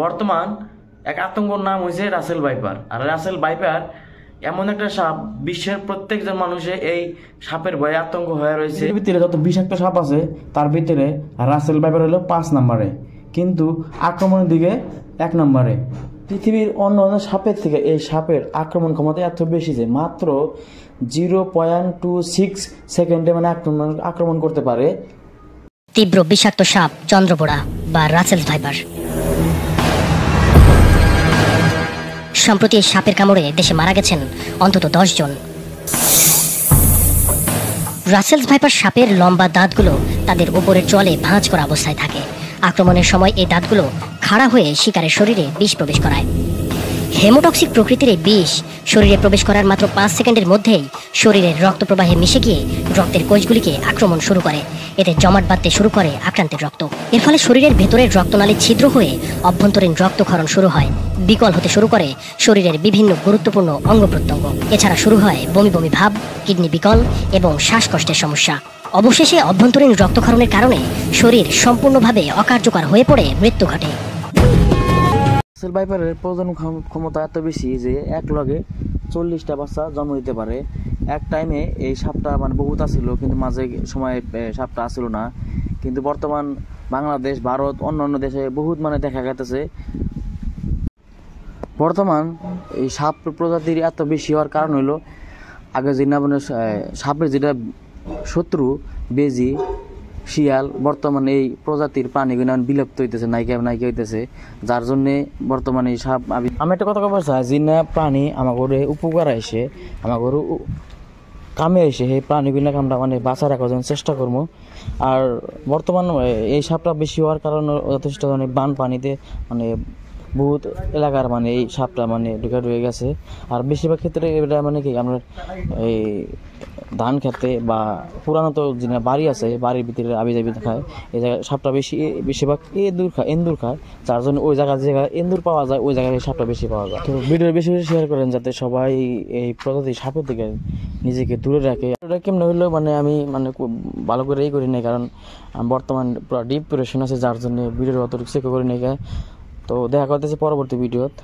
বর্তমান এক আতঙ্কর নাম হয়েছে রাসেল ভাইপার। আর রাসেল ভাইপার এমন একটা সাপ, বিশ্বের প্রত্যেকজন মানুষে এই সাপের ভয়ে আতঙ্ক হয়ে রয়েছে। এর ভিতরে যত বিষাক্ত সাপ আছে তার ভিতরে রাসেল ভাইপার হলো 5 নম্বরে, কিন্তু আক্রমণের দিকে 1 নম্বরে। পৃথিবীর অন্য অন্য সাপের থেকে এই সাপের আক্রমণ ক্ষমতা এত বেশি যে মাত্র 0.26 সেকেন্ডে মানে আক্রমণ করতে পারে। তীব্র বিষাক্ত সাপ চন্দ্রবোড়া বা রাসেল ভাইপার। সম্প্রতি এই সাপের কামড়ে দেশে মারা গেছেন অন্তত 10 জন। রাসেল ভাইপার সাপের লম্বা দাঁতগুলো তাদের উপরের জলে ভাঁজ করা অবস্থায় থাকে। আক্রমণের সময় এই দাঁতগুলো খাড়া হয়ে শিকারের শরীরে বিষ প্রবেশ করায়। হেমোটক্সিক প্রকৃতির এই বিষ শরীরে প্রবেশ করার মাত্র 5 সেকেন্ডের মধ্যেই শরীরের রক্ত প্রবাহে মিশে গিয়ে রক্তের কোষগুলিকে আক্রমণ শুরু করে। এতে জমাট বাঁধতে শুরু করে আক্রান্তের রক্ত। এর ফলে শরীরের ভেতরের রক্তনালী ছিদ্র হয়ে অভ্যন্তরীণ রক্তক্ষরণ শুরু হয়, বিকল হতে শুরু করে শরীরের বিভিন্ন গুরুত্বপূর্ণ অঙ্গ প্রত্যঙ্গ। এছাড়া শুরু হয় বমি বমি ভাব, কিডনি বিকল এবং শ্বাসকষ্টের সমস্যা। অবশেষে অভ্যন্তরীণ রক্তক্ষরণের কারণে শরীর সম্পূর্ণভাবে অকার্যকর হয়ে পড়ে মৃত্যু ঘটে। রাসেল ভাইপারের প্রজনন ক্ষমতা এত বেশি যে এক লগে 40টা বাচ্চা জন্ম দিতে পারে। এক টাইমে এই সাপটা মানে বহুত আসছিল, কিন্তু মাঝে সময় সাপটা আসছিল না। কিন্তু বর্তমান বাংলাদেশ, ভারত, অন্য দেশে বহুত মানে দেখা গেছে। বর্তমান এই সাপ প্রজাতির এত বেশি হওয়ার কারণ হলো আগে যেটা মানে সাপের যেটা শত্রু বেজি, শিয়াল, বর্তমানে এই প্রজাতির প্রাণীগুলো বিলুপ্ত হইতেছে, নায়িকা হইতেছে, যার জন্যে বর্তমানে এই সাপ। আমি একটা কথা বলতে চাই, যে না প্রাণী আমাকে উপকার আসে, আমাকে কামে আসে, সেই প্রাণীগুলোকে আমরা মানে বাঁচা রাখার জন্য চেষ্টা করবো। আর বর্তমান এই সাপটা বেশি হওয়ার কারণে যথেষ্ট মানে বান পানিতে মানে বহুত এলাকার মানে এই সাপটা মানে ঢুকে গেছে। আর বেশিরভাগ ক্ষেত্রে এটা মানে কি আমরা এই ধান খেতে বা পুরানো তো যে বাড়ি আছে, বাড়ির ভিতরে আবি জাবি খায়, এই জায়গায় সাপটা বেশিরভাগ এন্দুর খায়, যার জন্য ওই জায়গায় যে জায়গায় এন্দুর পাওয়া যায় ওই জায়গায় সাপটা বেশি পাওয়া যায়। তো ভিডিও বেশি শেয়ার করেন যাতে সবাই এই প্রজাতির সাপের দিকে নিজেকে দূরে রাখে। এটা কেমন হইলেও মানে আমি মানে ভালো করে করি নাই, কারণ বর্তমান পুরো ডিপ্রেশন আছে, যার জন্য ভিডিওর অত চেক করি নাই। তো দেখা করতেছে পরবর্তী ভিডিওত।